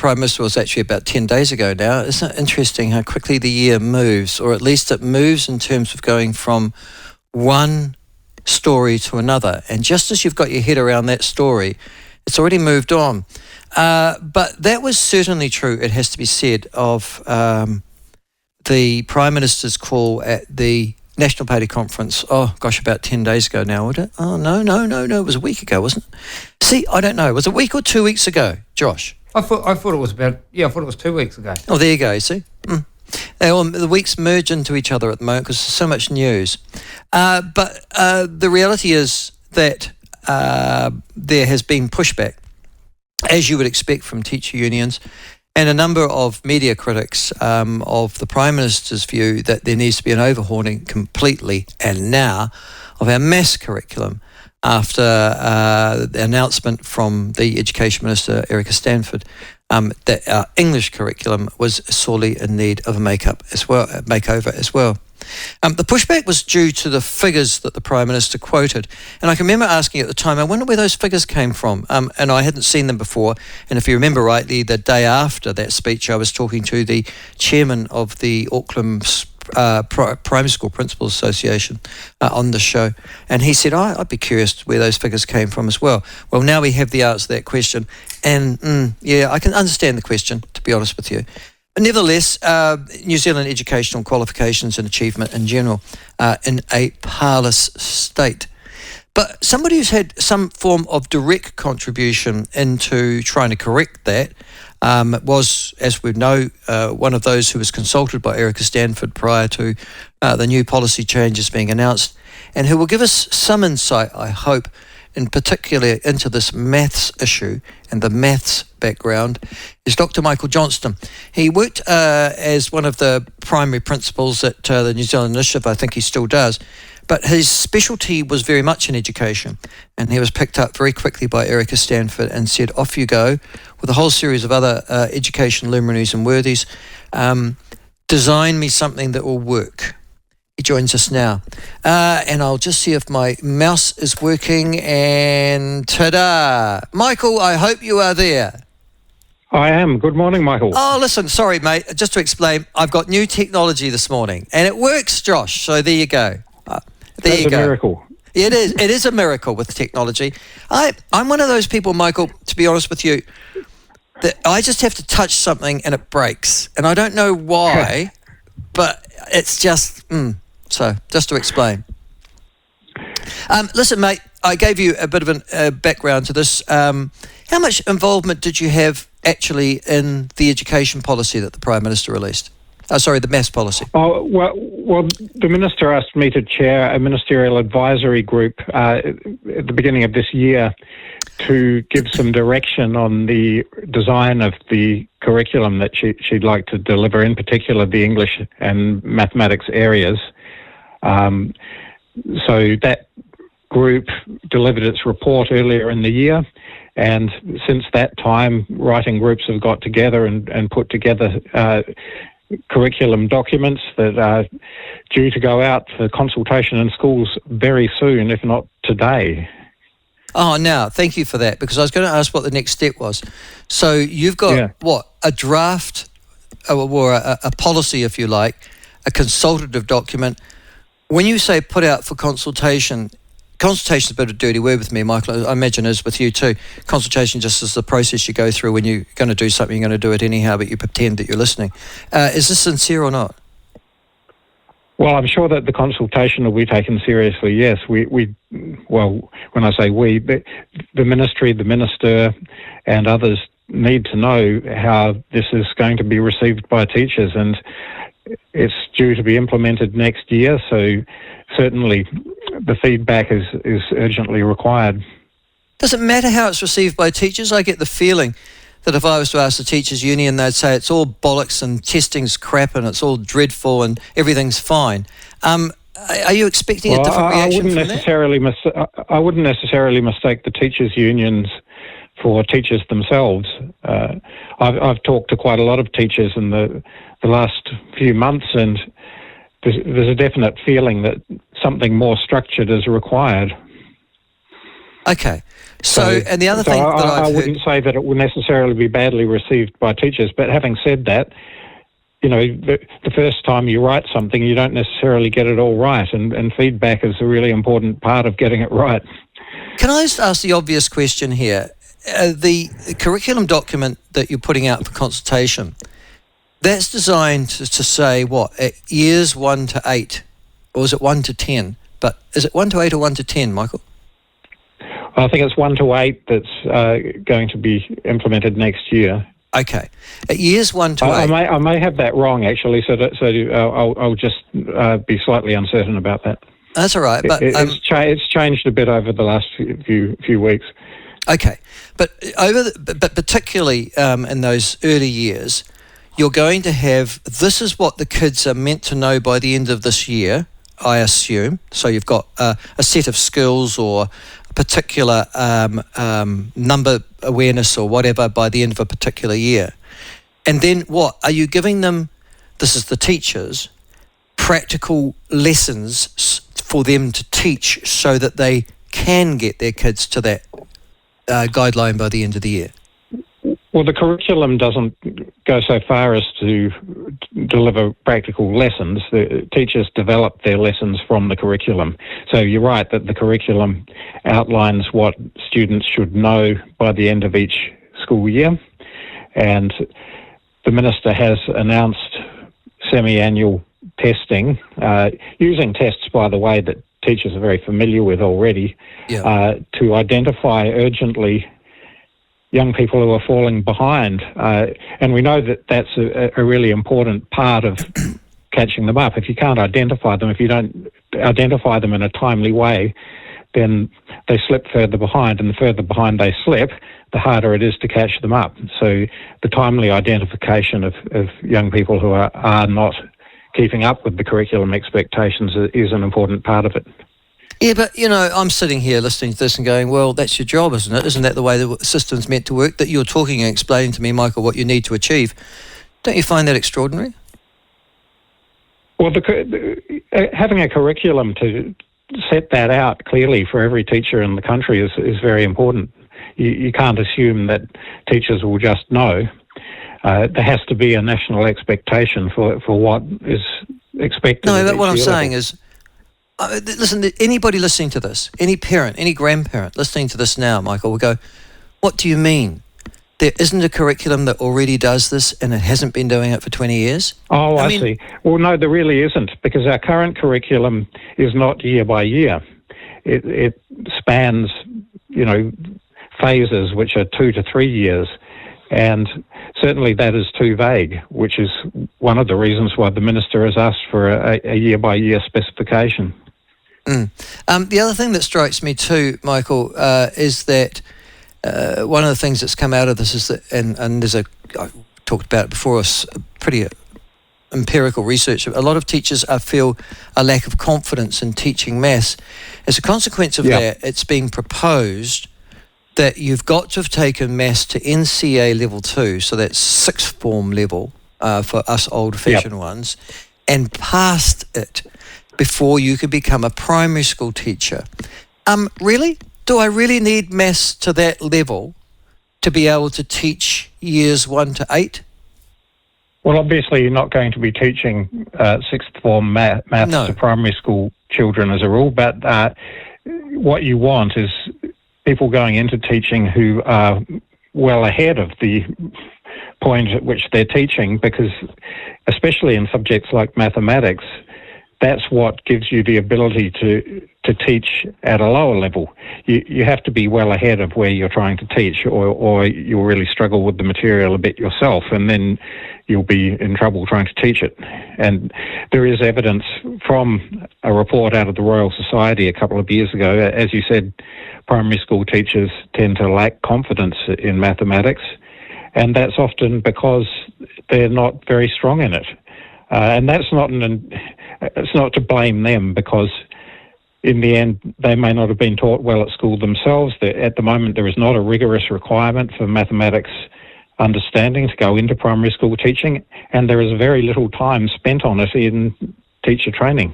Prime Minister was actually about 10 days ago now. Isn't it interesting how quickly the year moves, or at least it moves in terms of going from one story to another. And just as you've got your head around that story, it's already moved on. But that was certainly true, it has to be said, of the Prime Minister's call at the National Party conference, about 10 days ago now, would it? Oh, no, it was a week ago, wasn't it? See, I don't know. Was it a week or 2 weeks ago, Josh? I thought it was I thought it was 2 weeks ago. Oh, there you go, see? The weeks merge into each other at the moment because there's so much news. But the reality is that there has been pushback, as you would expect from teacher unions, and a number of media critics of the Prime Minister's view that there needs to be an overhauling completely and now of our maths curriculum after the announcement from the Education Minister, Erica Stanford, that our English curriculum was sorely in need of a makeover as well. The pushback was due to the figures that the Prime Minister quoted. And I can remember asking at the time, I wonder where those figures came from. And I hadn't seen them before. And if you remember rightly, the day after that speech, I was talking to the chairman of the Auckland Primary School Principals Association on the show. And he said, I'd be curious where those figures came from as well. Well, now we have the answer to that question. And I can understand the question, to be honest with you. Nevertheless, New Zealand educational qualifications and achievement in general are in a parlous state. But somebody who's had some form of direct contribution into trying to correct that was, as we know, one of those who was consulted by Erica Stanford prior to the new policy changes being announced, and who will give us some insight, I hope, in particular into this maths issue and the maths background, is Dr. Michael Johnston. He worked as one of the primary principals at the New Zealand Initiative. I think he still does. But his specialty was very much in education, and he was picked up very quickly by Erica Stanford and said, off you go, with a whole series of other education luminaries and worthies. Design me something that will work. He joins us now. And I'll just see if my mouse is working, and ta-da! Michael, I hope you are there. I am. Good morning, Michael. Oh, listen, sorry, mate. Just to explain, I've got new technology this morning, and it works, Josh. So there you go. That's a miracle. It is. It is a miracle with technology. I'm one of those people, Michael, to be honest with you, that I just have to touch something and it breaks. And I don't know why, but it's just... So, just to explain. Listen, mate, I gave you a bit of a background to this. How much involvement did you have actually in the education policy that the Prime Minister released? The maths policy. Oh, well, the Minister asked me to chair a ministerial advisory group at the beginning of this year to give some direction on the design of the curriculum that she'd like to deliver, in particular the English and mathematics areas. So that group delivered its report earlier in the year, and since that time, writing groups have got together and put together curriculum documents that are due to go out for consultation in schools very soon, if not today. Oh, now, thank you for that, because I was going to ask what the next step was. So you've got, a draft or a policy, if you like, a consultative document. When you say put out for consultation is a bit of a dirty word with me, Michael. I imagine it is with you too. Consultation just is the process you go through when you're going to do something, you're going to do it anyhow, but you pretend that you're listening. Is this sincere or not? Well, I'm sure that the consultation will be taken seriously, yes. When I say we, the ministry, the minister and others need to know how this is going to be received by teachers, and it's due to be implemented next year, so certainly the feedback is urgently required. Does it matter how it's received by teachers? I get the feeling that if I was to ask the teachers' union, they'd say it's all bollocks and testing's crap and it's all dreadful and everything's fine. Are you expecting a different reaction from that? I wouldn't necessarily mistake the teachers' unions for teachers themselves. I've talked to quite a lot of teachers in the last few months, and there's a definite feeling that something more structured is required. Okay. So and the other thing that I I've wouldn't say that it will necessarily be badly received by teachers, but having said that, the first time you write something, you don't necessarily get it all right, and feedback is a really important part of getting it right. Can I just ask the obvious question here? The curriculum document that you're putting out for consultation, that's designed to say what, at years 1 to 8, or is it 1 to 10? But is it 1 to 8 or 1 to 10, Michael? I think it's 1 to 8 that's going to be implemented next year. Okay. At years 1 to 8... I may have that wrong, actually, so I'll just be slightly uncertain about that. That's all right. But it's changed a bit over the last few weeks. Okay. But but particularly in those early years, you're going to have, this is what the kids are meant to know by the end of this year, I assume. So you've got a set of skills or a particular number awareness or whatever by the end of a particular year. And then what? Are you giving them, this is the teachers, practical lessons for them to teach so that they can get their kids to that guideline by the end of the year? Well, the curriculum doesn't go so far as to deliver practical lessons. The teachers develop their lessons from the curriculum. So you're right that the curriculum outlines what students should know by the end of each school year. And the Minister has announced semi-annual testing, using tests, by the way, that teachers are very familiar with already, to identify urgently young people who are falling behind. And we know that that's a really important part of catching them up. If you can't identify them, if you don't identify them in a timely way, then they slip further behind, and the further behind they slip, the harder it is to catch them up. So the timely identification of young people who are not keeping up with the curriculum expectations is an important part of it. Yeah, but, I'm sitting here listening to this and going, well, that's your job, isn't it? Isn't that the way the system's meant to work, that you're talking and explaining to me, Michael, what you need to achieve? Don't you find that extraordinary? Well, having a curriculum to set that out clearly for every teacher in the country is very important. You can't assume that teachers will just know. There has to be a national expectation for what is expected. No, but what I'm saying is, listen, anybody listening to this, any parent, any grandparent listening to this now, Michael, will go, what do you mean? There isn't a curriculum that already does this and it hasn't been doing it for 20 years? Oh, I see. Well, no, there really isn't, because our current curriculum is not year by year. It spans, phases which are 2 to 3 years. And certainly that is too vague, which is one of the reasons why the Minister has asked for a year-by-year specification. The other thing that strikes me too, Michael, is that one of the things that's come out of this is that, and there's I've talked about it before, pretty empirical research, a lot of teachers feel a lack of confidence in teaching maths. As a consequence of that, it's been proposed that you've got to have taken maths to NCA level 2, so that's sixth form level for us old-fashioned ones, and passed it before you could become a primary school teacher. Really? Do I really need maths to that level to be able to teach years 1 to 8? Well, obviously you're not going to be teaching sixth form maths to primary school children as a rule, but what you want is people going into teaching who are well ahead of the point at which they're teaching, because especially in subjects like mathematics, that's what gives you the ability to teach at a lower level. You have to be well ahead of where you're trying to teach, or you'll really struggle with the material a bit yourself, and then you'll be in trouble trying to teach it. And there is evidence from a report out of the Royal Society a couple of years ago. As you said, primary school teachers tend to lack confidence in mathematics, and that's often because they're not very strong in it. And that's it's not to blame them, because in the end they may not have been taught well at school themselves. At the moment there is not a rigorous requirement for mathematics understanding to go into primary school teaching, and there is very little time spent on it in teacher training.